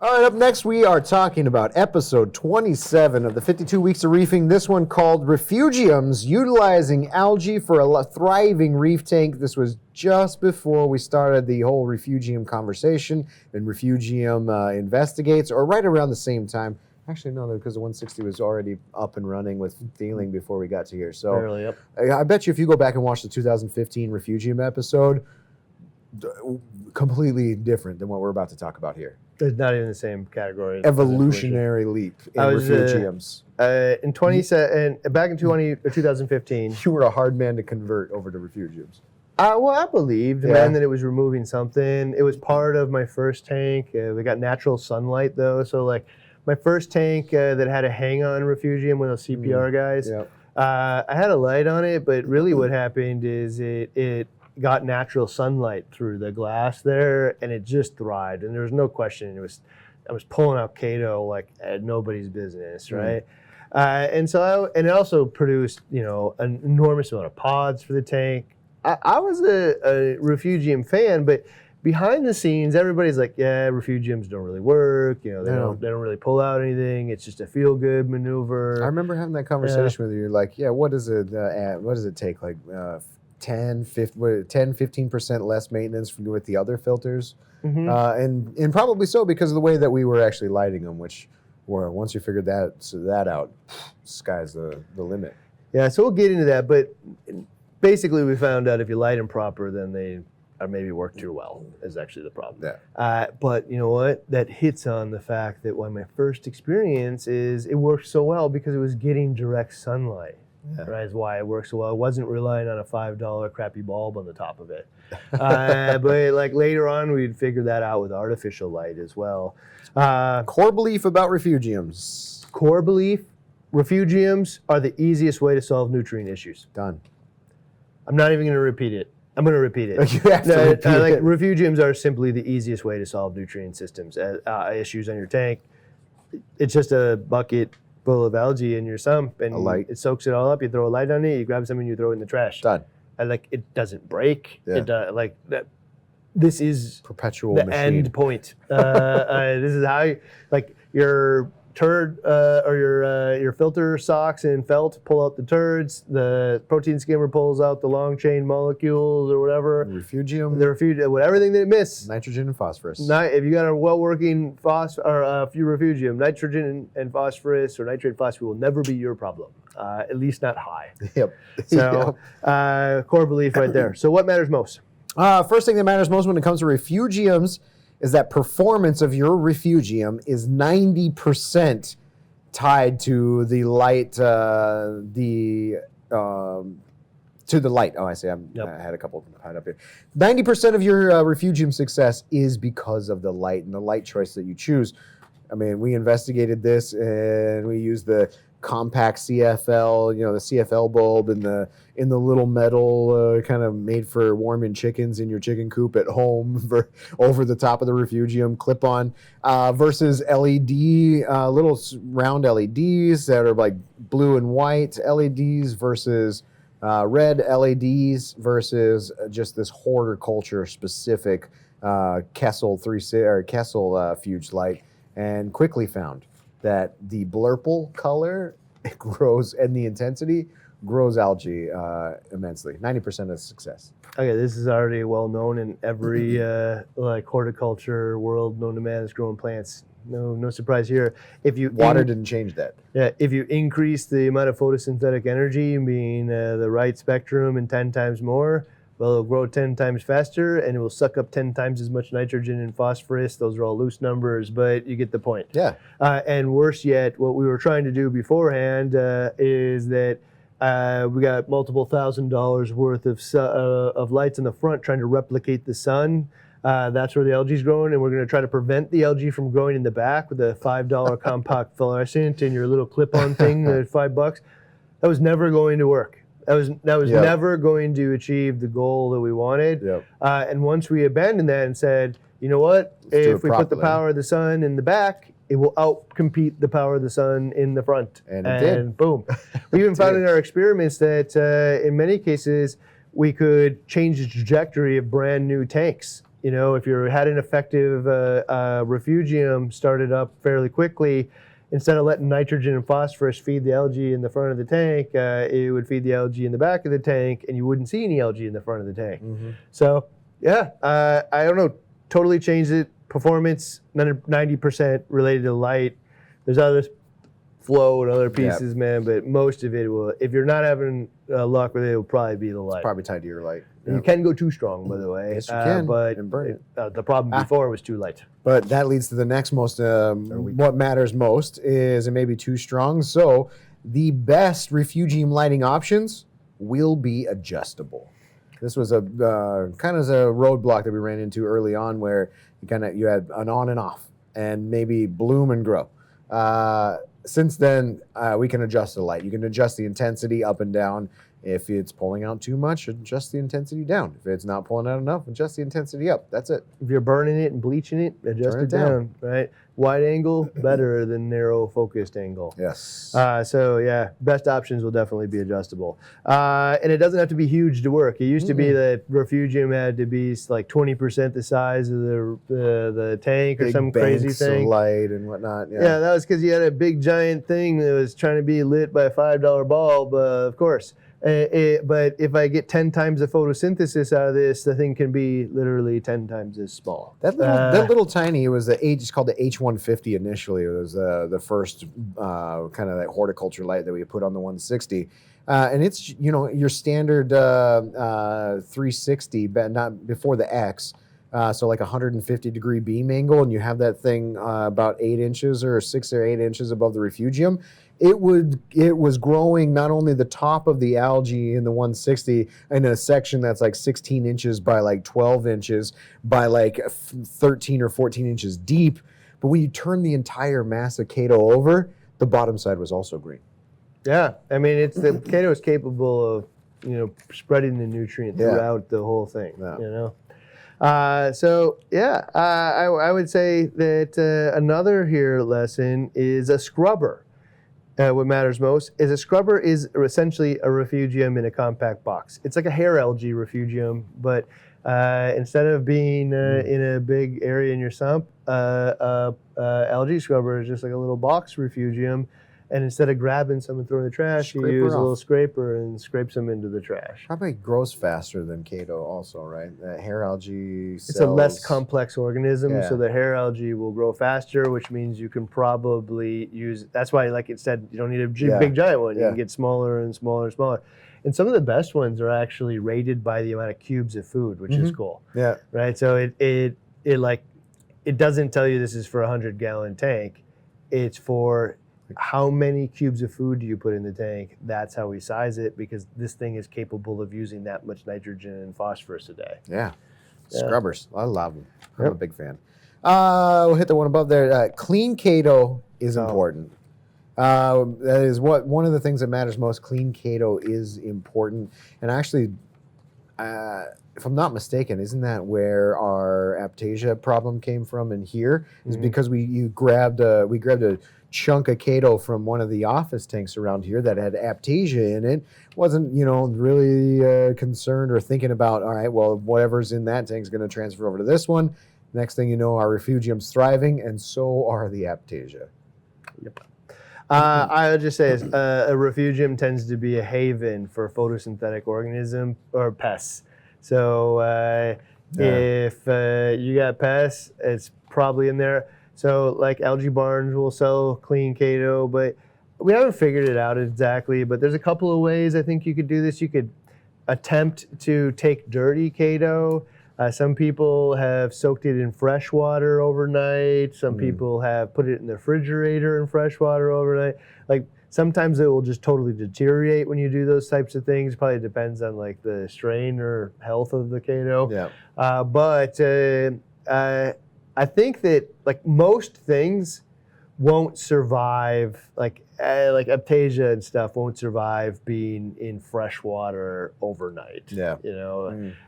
All right, up next we are talking about episode 27 of the 52 Weeks of Reefing. This one called Refugiums, Utilizing Algae for a Thriving Reef Tank. This was just before we started the whole Refugium conversation and Refugium Investigates, or right around the same time. Actually, no, because the 160 was already up and running with Feeling before we got to here. So Barely, yep. I bet you if you go back and watch the 2015 Refugium episode, completely different than what we're about to talk about here. It's not even the same category. Evolutionary leap in Refugiums. Back in 2015. You were a hard man to convert over to Refugiums. Well, I believed, man, that it was removing something. It was part of my first tank. We got natural sunlight, though. So, like, my first tank that had a hang-on Refugium with those CPR guys, I had a light on it, but really what happened is it got natural sunlight through the glass there, and it just thrived. And there was no question. I was pulling out Chaeto like at nobody's business, right? And it also produced, an enormous amount of pods for the tank. I was a Refugium fan, but behind the scenes, everybody's like, yeah, Refugiums don't really work. They don't really pull out anything. It's just a feel-good maneuver. I remember having that conversation with you. You're like, yeah, what does it take? Like 10-15% less maintenance with the other filters, and probably so because of the way that we were actually lighting them, which once you figured that out, sky's the limit. Yeah, so we'll get into that, but basically we found out if you light them proper, then they maybe work too well is actually the problem. Yeah. But you know what? That hits on the fact that my first experience is it worked so well because it was getting direct sunlight. Yeah. Right, is why it works so well. It wasn't relying on a $5 crappy bulb on the top of it. But like later on, we'd figure that out with artificial light as well. Core belief about Refugiums. Core belief, Refugiums are the easiest way to solve nutrient issues. Done. I'm not even going to repeat it. I'm going to repeat it. You have to repeat it. Refugiums are simply the easiest way to solve nutrient systems issues on your tank. It's just a bucket full of algae in your sump, and it soaks it all up. You throw a light on it, you grab some, and you throw it in the trash. Done. And it doesn't break. Yeah. This is perpetual the machine. End point. This is how your turd or your filter socks and felt pull out the turds. The protein skimmer pulls out the long chain molecules or whatever. Refugium. Everything that it missed. Nitrogen and phosphorus. If you got a well-working Refugium, nitrogen and phosphorus or nitrate phosphorus will never be your problem. At least not high. Yep. So core belief right there. So what matters most? First thing that matters most when it comes to Refugiums is that performance of your Refugium is 90% tied to the light, to the light. Oh, I see. I had a couple tied up here. 90% of your Refugium success is because of the light and the light choice that you choose. I mean, we investigated this and we used the compact CFL, the CFL bulb in the little metal kind of made for warming chickens in your chicken coop at home over the top of the Refugium clip-on versus LED, little round LEDs that are like blue and white LEDs versus red LEDs versus just this horticulture specific Kessel Fuge light, and quickly found that the blurple color grows and the intensity grows algae immensely. 90% of success. Okay, this is already well known in every horticulture world known to man is growing plants. No surprise here. Water didn't change that. Yeah, if you increase the amount of photosynthetic energy, meaning the right spectrum and 10 times more, well, it'll grow 10 times faster, and it will suck up 10 times as much nitrogen and phosphorus. Those are all loose numbers, but you get the point. Yeah. And worse yet, what we were trying to do beforehand is that we got multiple $1,000s worth of lights in the front trying to replicate the sun. That's where the algae's growing, and we're going to try to prevent the algae from growing in the back with a $5 compact fluorescent and your little clip-on thing at $5. That was never going to work. That was never going to achieve the goal that we wanted. Yep. And once we abandoned that and said, you know what, if we put the power of the sun in the back, it will outcompete the power of the sun in the front. And it did. Boom. We even found in our experiments that in many cases, we could change the trajectory of brand new tanks You know, if you had an effective refugium started up fairly quickly, instead of letting nitrogen and phosphorus feed the algae in the front of the tank, it would feed the algae in the back of the tank, and you wouldn't see any algae in the front of the tank. So, yeah, I don't know, totally changed it. Performance, 90% related to light. There's other flow and other pieces, man, but most of it will, if you're not having luck with it, will probably be the light. It's probably tied to your light. You can go too strong, by the way. Yes, you can, but and burn it. The problem before was too light. But that leads to the next most, what matters most is it may be too strong. So the best Refugium lighting options will be adjustable. This was a kind of a roadblock that we ran into early on where you had an on and off and maybe bloom and grow. Since then, we can adjust the light. You can adjust the intensity up and down. If it's pulling out too much, adjust the intensity down. If it's not pulling out enough, adjust the intensity up. That's it. If you're burning it and bleaching it, adjust it down, right? Wide angle, better than narrow focused angle. Yes. So yeah, best options will definitely be adjustable. And it doesn't have to be huge to work. It used to be that Refugium had to be like 20% the size of the tank or some crazy thing. Of light and whatnot. Yeah, that was because you had a big giant thing that was trying to be lit by a $5 bulb, of course. But if I get 10 times the photosynthesis out of this, the thing can be literally 10 times as small. That little tiny, it was it's called the H150 initially. It was the first kind of that horticulture light that we put on the 160. And it's, your standard 360, but not before the X. So like 150-degree beam angle, and you have that thing about 8 inches or 6 or 8 inches above the Refugium. It was growing not only the top of the algae in the 160 in a section that's like 16 inches by like 12 inches by like 13 or 14 inches deep, but when you turn the entire mass of Chaeto over, the bottom side was also green. Yeah, I mean, the Chaeto is capable of spreading the nutrient throughout the whole thing. Yeah. So yeah, I would say that another lesson is a scrubber. What matters most is a scrubber is essentially a refugium in a compact box. It's like a hair algae refugium, but instead of being in a big area in your sump, algae scrubber is just like a little box refugium. And instead of grabbing some and throwing in the trash, you use a little scraper and scrapes them into the trash. Probably grows faster than Chaeto also, right? Hair algae cells. It's a less complex organism, so the hair algae will grow faster, which means you can probably use, that's why, like it said, you don't need a big giant one. You can get smaller and smaller and smaller. And some of the best ones are actually rated by the amount of cubes of food, which is cool. Yeah. Right? So it doesn't tell you this is for a 100-gallon tank. It's for how many cubes of food do you put in the tank? That's how we size it, because this thing is capable of using that much nitrogen and phosphorus a day. Yeah. Scrubbers. I love them. I'm a big fan. We'll hit the one above there. Clean Chaeto is important. That is one of the things that matters most. Clean Chaeto is important. And actually, if I'm not mistaken, isn't that where our Aptasia problem came from in here? Is because we grabbed a chunk of Chaeto from one of the office tanks around here that had Aptasia in it. Wasn't, really concerned or thinking about, all right, well, whatever's in that tank is going to transfer over to this one. Next thing you know, our Refugium's thriving, and so are the Aptasia. Yep. I would just say a Refugium tends to be a haven for photosynthetic organism or pests. So if you got pests, it's probably in there. So like Algae Barns will sell clean Chaeto, but we haven't figured it out exactly. But there's a couple of ways I think you could do this. You could attempt to take dirty Chaeto. Some people have soaked it in fresh water overnight. Some people have put it in the refrigerator in fresh water overnight. Like sometimes it will just totally deteriorate when you do those types of things. Probably depends on like the strain or health of the Chaeto. Yeah. But I think that like most things won't survive, like Aptasia and stuff won't survive being in fresh water overnight. Yeah.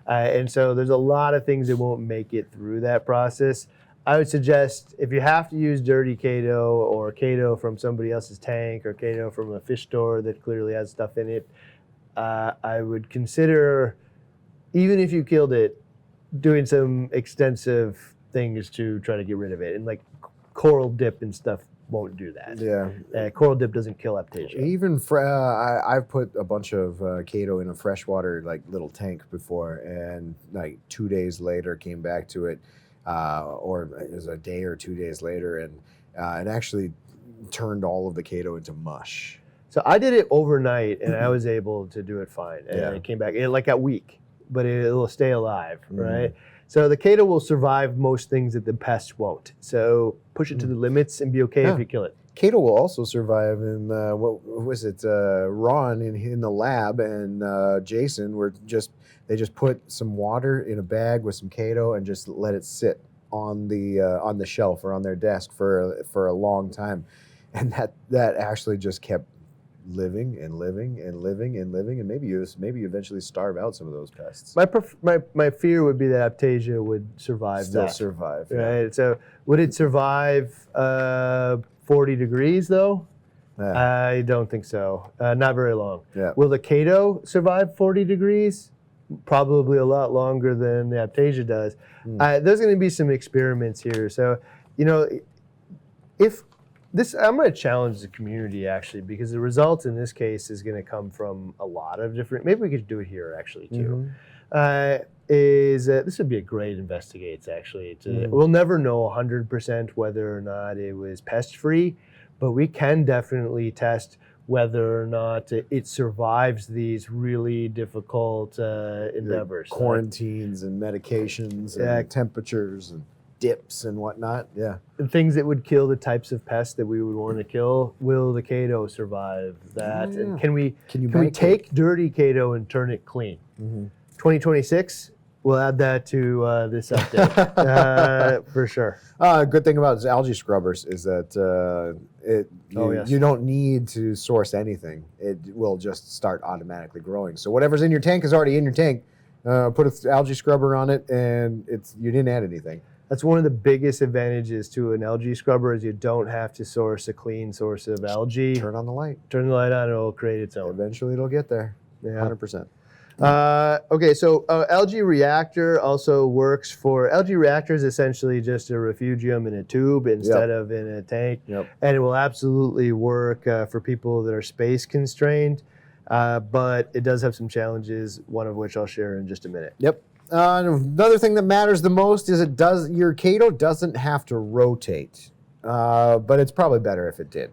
And so there's a lot of things that won't make it through that process. I would suggest if you have to use dirty Chaeto or Chaeto from somebody else's tank or Chaeto from a fish store that clearly has stuff in it, I would consider, even if you killed it, doing some extensive things to try to get rid of it. And like coral dip and stuff won't do that. Yeah. Coral dip doesn't kill aptasia. Even I've put a bunch of Chaeto in a freshwater like little tank before, and like 2 days later came back to it, or it was a day or 2 days later, and it actually turned all of the Chaeto into mush. So I did it overnight, and I was able to do it fine. And it came back like a week, but it'll stay alive, right? So the Chaeto will survive most things that the pests won't. So push it to the limits and be okay if you kill it. Chaeto will also survive in what was it? Ron in the lab and Jason they just put some water in a bag with some Chaeto and just let it sit on the shelf or on their desk for a long time, and that actually just kept living and living and living and living, and maybe you eventually starve out some of those pests. My fear would be that aptasia would survive. Still survive, right? So would it survive 40 degrees though? Yeah. I don't think so. Not very long. Yeah. Will the Chaeto survive 40 degrees? Probably a lot longer than the aptasia does. There's going to be some experiments here. So, I'm going to challenge the community actually, because the results in this case is going to come from a lot of different. Maybe we could do it here actually too. This would be a great investigate actually. We'll never know 100% whether or not it was pest free, but we can definitely test whether or not it survives these really difficult endeavors. Quarantines and medications and temperatures and dips and whatnot. Yeah. And things that would kill the types of pests that we would want to kill. Will the Chaeto survive that? Yeah. And can we take dirty Chaeto and turn it clean? 2026, we'll add that to this update for sure. Good thing about algae scrubbers is that you don't need to source anything. It will just start automatically growing. So whatever's in your tank is already in your tank. Put an algae scrubber on it, and you didn't add anything. That's one of the biggest advantages to an algae scrubber is you don't have to source a clean source of algae. Turn on the light. Turn the light on, it'll create its own. Eventually it'll get there. Yeah. 100%. Okay, so algae reactor also works for, algae reactor is essentially just a refugium in a tube instead of in a tank. And it will absolutely work for people that are space constrained, but it does have some challenges, one of which I'll share in just a minute. Another thing that matters the most is your Chaeto doesn't have to rotate, but it's probably better if it did,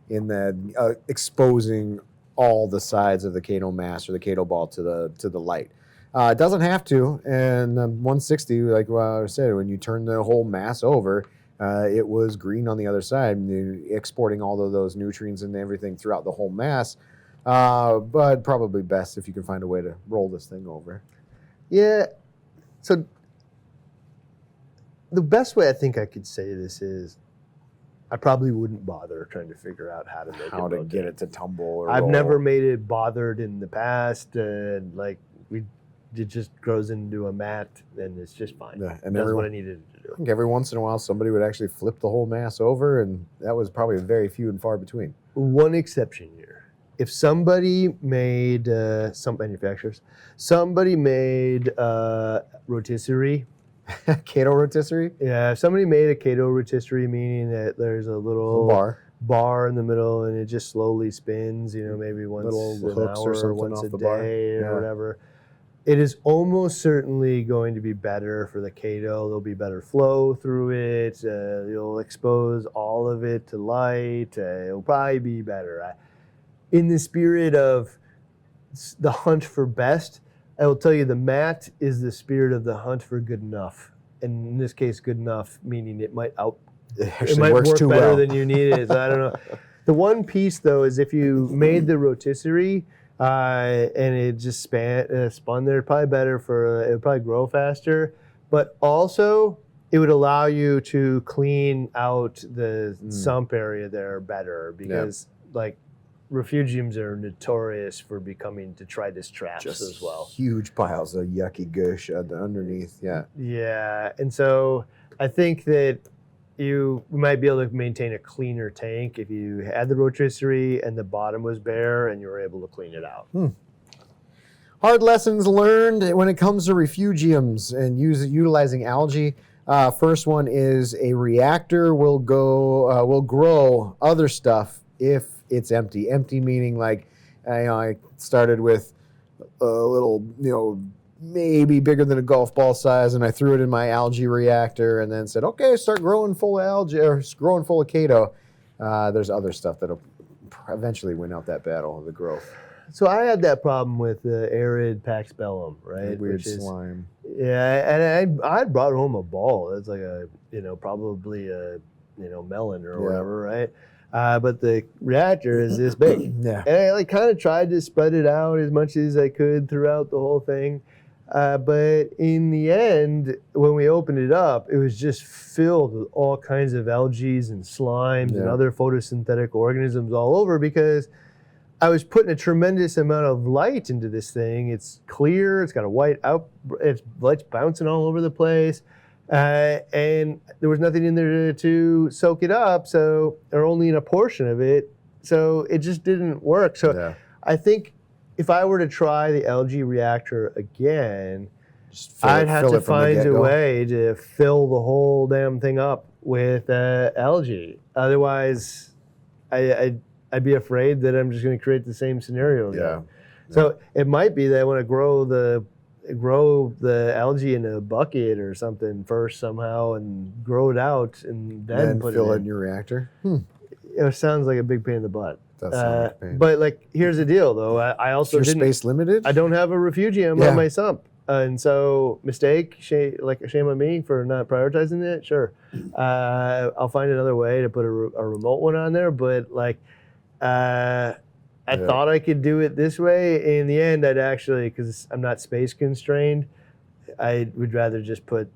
in that exposing all the sides of the Chaeto mass or the Chaeto ball to the light. It doesn't have to, and 160, like I said, when you turn the whole mass over, it was green on the other side, exporting all of those nutrients and everything throughout the whole mass, but probably best if you can find a way to roll this thing over. Yeah, so the best way I think I could say this is I probably wouldn't bother trying to figure out how to get it to tumble or I've roll. never made it bothered in the past, and it just grows into a mat and it's just fine. Yeah, and that's what I needed to do. I think every once in a while somebody would actually flip the whole mass over, and that was probably very few and far between. One exception here. If somebody made, some manufacturers, somebody made rotisserie. Chaeto rotisserie? Yeah, if somebody made a Chaeto rotisserie, meaning that there's a little bar in the middle and it just slowly spins, maybe once an hour or once a day or whatever. It is almost certainly going to be better for the Chaeto. There'll be better flow through it. You'll expose all of it to light. It'll probably be better. In the spirit of the hunt for best, I will tell you the mat is the spirit of the hunt for good enough. And in this case, good enough, meaning it might work better than you need it. So I don't know. The one piece, though, is if you made the rotisserie and it just spun there, probably better it would probably grow faster. But also, it would allow you to clean out the sump area there better because, refugiums are notorious for becoming detritus traps as well. Huge piles of yucky gush underneath, Yeah, and so I think that you might be able to maintain a cleaner tank if you had the rotisserie and the bottom was bare and you were able to clean it out. Hard lessons learned when it comes to refugiums and utilizing algae. First one is a reactor will grow other stuff if it's empty. Empty meaning like, I started with a little, maybe bigger than a golf ball size, and I threw it in my algae reactor and then said, okay, start growing full of algae or growing full of Chaeto. There's other stuff that'll eventually win out that battle of the growth. So I had that problem with the arid Paxbellum, right? Weird slime. Yeah, and I brought home a ball. It's like probably a melon or whatever, right? But the reactor is this big. Yeah. And I kind of tried to spread it out as much as I could throughout the whole thing. But in the end, when we opened it up, it was just filled with all kinds of algae and slimes and other photosynthetic organisms all over because I was putting a tremendous amount of light into this thing. It's clear, it's got a white light's bouncing all over the place. And there was nothing in there to soak it up, or only in a portion of it. So it just didn't work. So I think if I were to try the algae reactor again, I'd have to find a way to fill the whole damn thing up with algae. Otherwise, I'd be afraid that I'm just going to create the same scenario again. Yeah. So it might be that I want to grow the algae in a bucket or something first somehow and grow it out and then put fill it in your reactor. It sounds like a big pain in the butt. That sounds like a pain. But here's the deal though. I also Is your space limited? I don't have a refugium on my sump. And so shame on me for not prioritizing it. Sure. I'll find another way to put a remote one on there. But I thought I could do it this way. In the end, I'd actually, because I'm not space constrained, I would rather just put,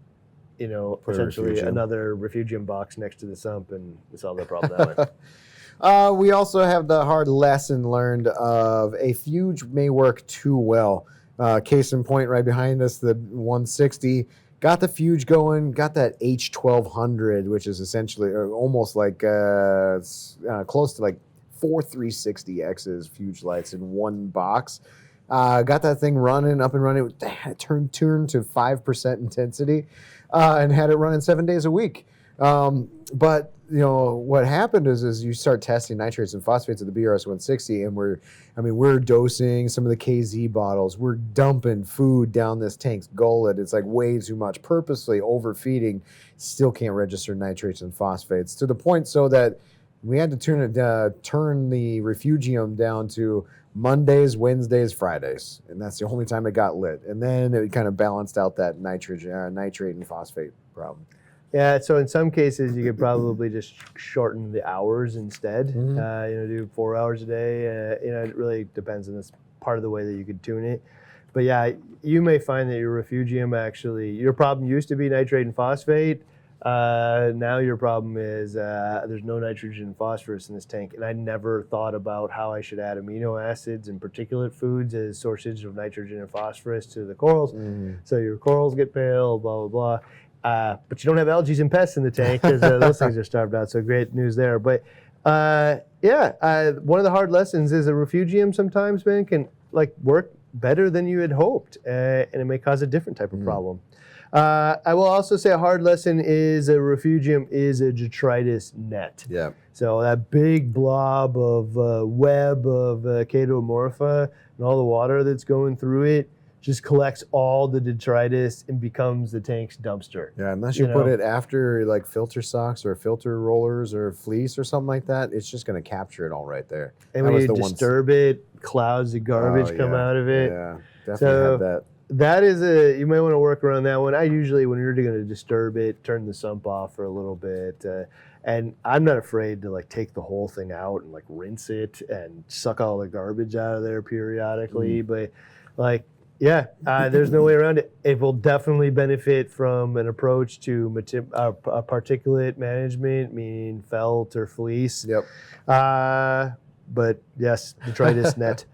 essentially another refugium box next to the sump and solve the problem that way. We also have the hard lesson learned of a fuge may work too well. Case in point, right behind us, the 160 got the fuge going, got that H1200, which is essentially almost like close to like 4 360X's fuge lights in one box. Got that thing running, up and running. It turned to 5% intensity and had it running 7 days a week. But what happened is you start testing nitrates and phosphates at the BRS 160, and we're dosing some of the KZ bottles. We're dumping food down this tank's gullet. It's like way too much, purposely overfeeding. Still can't register nitrates and phosphates to the point so that we had to turn the refugium down to Mondays, Wednesdays, Fridays, and that's the only time it got lit. And then it kind of balanced out that nitrate and phosphate problem. Yeah, so in some cases you could probably just shorten the hours instead. Do 4 hours a day. It really depends on this part of the way that you could tune it. But yeah, you may find that your refugium your problem used to be nitrate and phosphate. Now your problem is there's no nitrogen and phosphorus in this tank, and I never thought about how I should add amino acids and particulate foods as sources of nitrogen and phosphorus to the corals. So your corals get pale, blah, blah, blah. But you don't have algae and pests in the tank because those things are starved out, so great news there. But one of the hard lessons is a refugium sometimes, man, can work better than you had hoped, and it may cause a different type of problem. I will also say a hard lesson is a refugium is a detritus net. Yeah. So that big blob of web of Chaetomorpha and all the water that's going through it just collects all the detritus and becomes the tank's dumpster. Yeah, unless you put it after like filter socks or filter rollers or fleece or something like that, it's just going to capture it all right there. And when you disturb it, clouds of garbage come out of it. Yeah, definitely had that. That is you might want to work around that one. I usually, when you're going to disturb it, turn the sump off for a little bit. And I'm not afraid to take the whole thing out and rinse it and suck all the garbage out of there periodically. But there's no way around it. It will definitely benefit from an approach to particulate management, meaning felt or fleece. Yep. But yes, detritus net.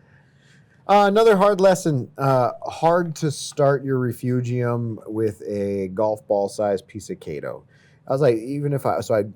Another hard lesson, hard to start your refugium with a golf ball sized piece of Chaeto. I was like, even if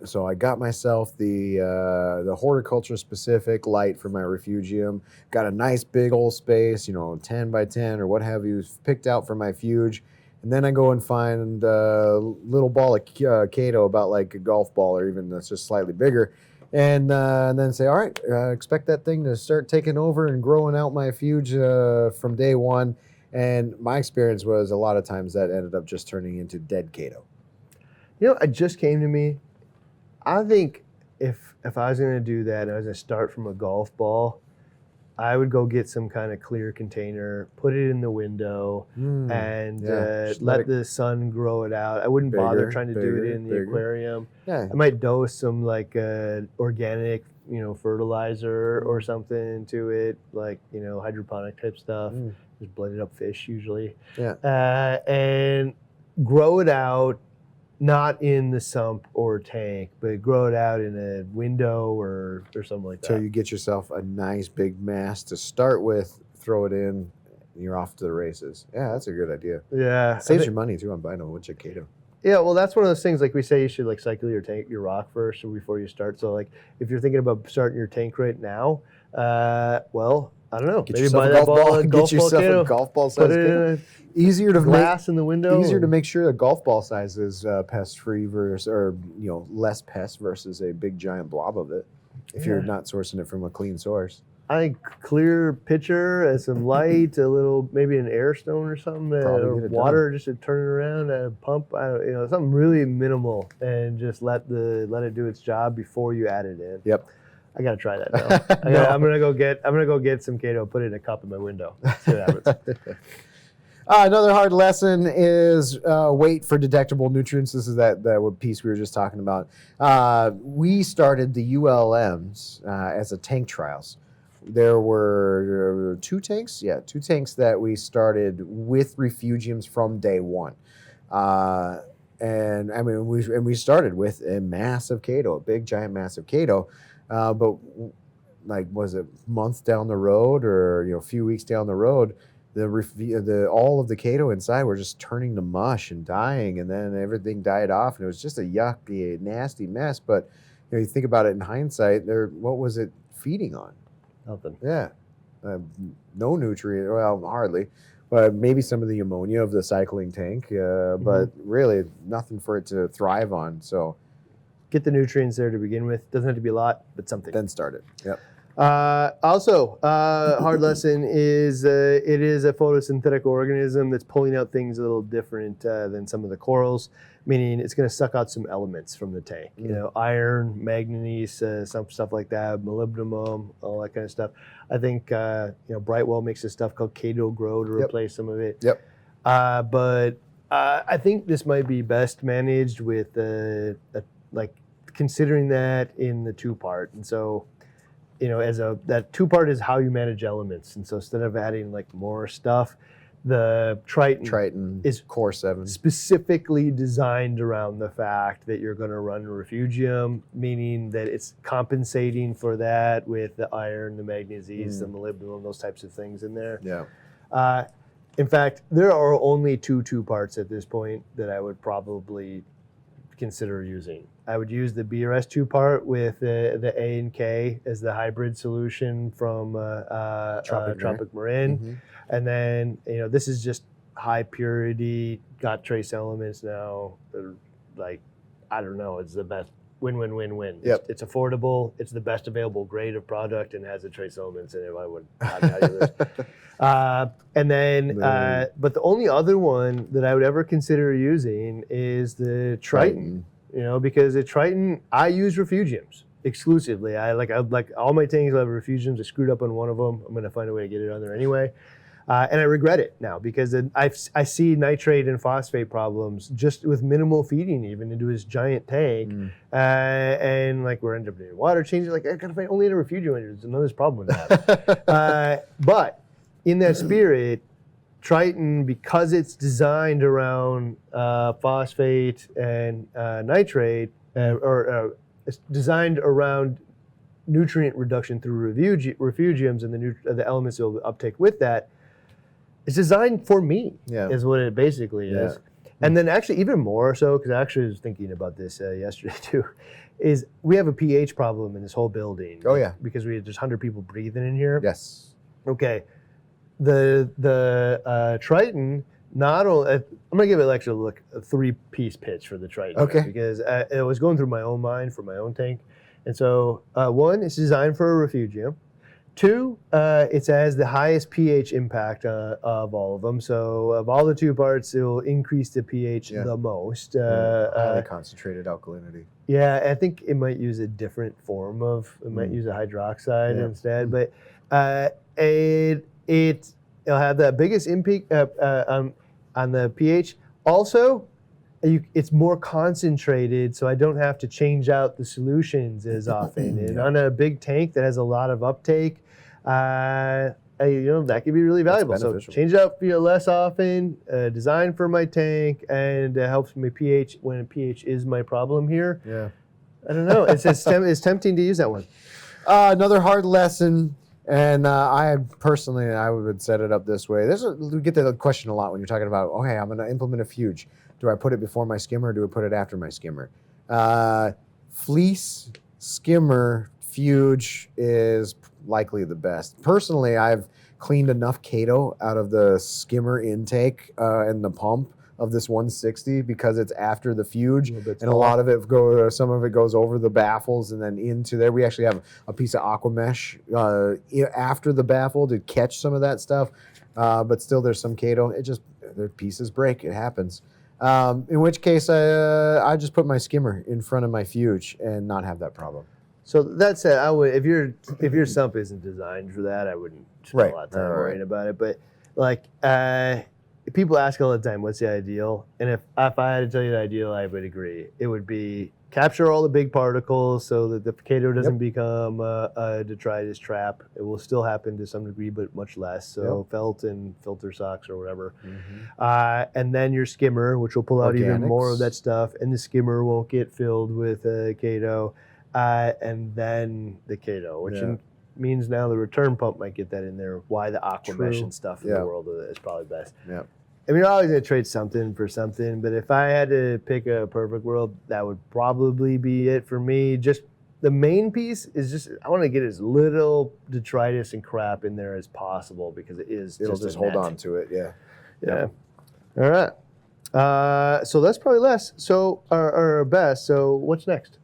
so I got myself the horticulture specific light for my Refugium. Got a nice big old space, 10 by 10 or what have you, picked out for my Fuge. And then I go and find a little ball of Chaeto, about like a golf ball or even that's just slightly bigger. And then say, all right, expect that thing to start taking over and growing out my Fuge from day one. And my experience was a lot of times that ended up just turning into dead Chaeto. It just came to me. I think if I was going to do that and I was going to start from a golf ball, I would go get some kind of clear container, put it in the window, and let the sun grow it out. I wouldn't bother trying to do it in the aquarium. Yeah. I might dose some like organic, fertilizer or something to it, like hydroponic type stuff. Just blended up fish usually. Yeah. And grow it out. Not in the sump or tank, but grow it out in a window or something like that. So you get yourself a nice big mass to start with, throw it in, and you're off to the races. Yeah, that's a good idea. Yeah. Saves your money too on buying a bunch of Chaeto. Yeah, well, that's one of those things, like we say, you should like cycle your rock first before you start. So like if you're thinking about starting your tank right now, well, I don't know. Maybe buy that ball, get yourself a golf ball size Chaeto. Easier to glass in the window. Easier to make sure the golf ball size is pest free versus, or less pests versus a big giant blob of it. If you're not sourcing it from a clean source. I think clear pitcher and some light, a little maybe an air stone or something, or water just to turn it around, a pump, something really minimal, and just let it do its job before you add it in. Yep. I gotta try that now. I'm gonna go get some Chaeto, put it in a cup in my window. See what happens. Another hard lesson is wait for detectable nutrients. This is that piece we were just talking about. We started the ULMs as a tank trials. There were two tanks that we started with Refugiums from day one. And I mean, we started with a massive Chaeto, a big giant massive Chaeto. But like, was it months down the road or a few weeks down the road, all of the Chaeto inside were just turning to mush and dying, and then everything died off, and it was just a yucky, nasty mess. But you think about it in hindsight, what was it feeding on? Nothing. Yeah, no nutrient. Well, hardly. But maybe some of the ammonia of the cycling tank. But really, nothing for it to thrive on. So get the nutrients there to begin with. Doesn't have to be a lot, but something. Then start it. Yep. Also, hard lesson is it is a photosynthetic organism that's pulling out things a little different than some of the corals, meaning it's going to suck out some elements from the tank. Iron, manganese, some stuff like that, molybdenum, all that kind of stuff. I think Brightwell makes this stuff called Chaeto Grow to replace some of it. Yep. But I think this might be best managed with like considering that in the two-part, and so. That two-part is how you manage elements. And so instead of adding like more stuff, the Triton is Core 7 specifically designed around the fact that you're going to run a Refugium, meaning that it's compensating for that with the iron, the magnesium, the molybdenum, those types of things in there. Yeah. In fact, there are only two-parts at this point that I would probably consider using. I would use the BRS two-part with the A and K as the hybrid solution from Tropic Marin. And then, this is just high purity, got trace elements now. Like, I don't know, it's the best win-win-win-win. Yep. It's affordable, it's the best available grade of product, and has the trace elements in it. I would value this. And then, but the only other one that I would ever consider using is the Triton. Because the Triton, I use Refugiums exclusively. I like all my tanks have Refugiums. I screwed up on one of them. I'm going to find a way to get it on there anyway. And I regret it now because I see nitrate and phosphate problems just with minimal feeding even into his giant tank. And like we're ending up doing water changes. Like I got to find only in a Refugium. There's another problem with that. But in that spirit, Triton, because it's designed around phosphate and nitrate, or it's designed around nutrient reduction through Refugiums and the elements it will uptake with that, it's designed for me, is what it basically is. And then actually even more so, because I actually was thinking about this yesterday too, is we have a pH problem in this whole building. Oh, yeah. Because we had just 100 people breathing in here. Yes. Okay. The Triton, not only, I'm gonna give it actually a 3-piece pitch for the Triton. Okay. Because it was going through my own mind for my own tank. And so 1, it's designed for a refugium. 2, it has the highest pH impact of all of them. So of all the 2 parts, it will increase the pH the most. Highly concentrated alkalinity. Yeah, I think it might use a different form of, it might use a hydroxide instead. But it'll have the biggest impact on the pH. Also, it's more concentrated, so I don't have to change out the solutions as often. And on a big tank that has a lot of uptake, that could be really valuable. So change it out less often, designed for my tank, and helps me pH when pH is my problem here. Yeah. I don't know. It's tempting to use that one. Another hard lesson. And I would set it up this way. We get the question a lot when you're talking about, okay, I'm going to implement a fuge. Do I put it before my skimmer or do I put it after my skimmer? Fleece, skimmer, fuge is likely the best. Personally, I've cleaned enough Chaeto out of the skimmer intake and the pump of this 160 because it's after the fuge, and a lot of it some of it goes over the baffles and then into there. We actually have a piece of aqua mesh after the baffle to catch some of that stuff, but still there's some Chaeto. Their pieces break. It happens. In which case, I just put my skimmer in front of my fuge and not have that problem. So that said, I would if your sump isn't designed for that, I wouldn't spend a lot of time worrying about it. But people ask all the time, what's the ideal? And if I had to tell you the ideal, I would agree. It would be capture all the big particles so that the Chaeto doesn't become a detritus trap. It will still happen to some degree, but much less. So felt and filter socks or whatever. And then your skimmer, which will pull out even more of that stuff. And the skimmer won't get filled with Chaeto. And then the Chaeto, which means now the return pump might get that in there. Why the aqua mesh and stuff in the world is probably best. Yeah. I mean, you're always going to trade something for something, but if I had to pick a perfect world, that would probably be it for me. Just the main piece is I want to get as little detritus and crap in there as possible because it'll just hold on to it. Yeah. All right. So that's probably less. So our best. So what's next?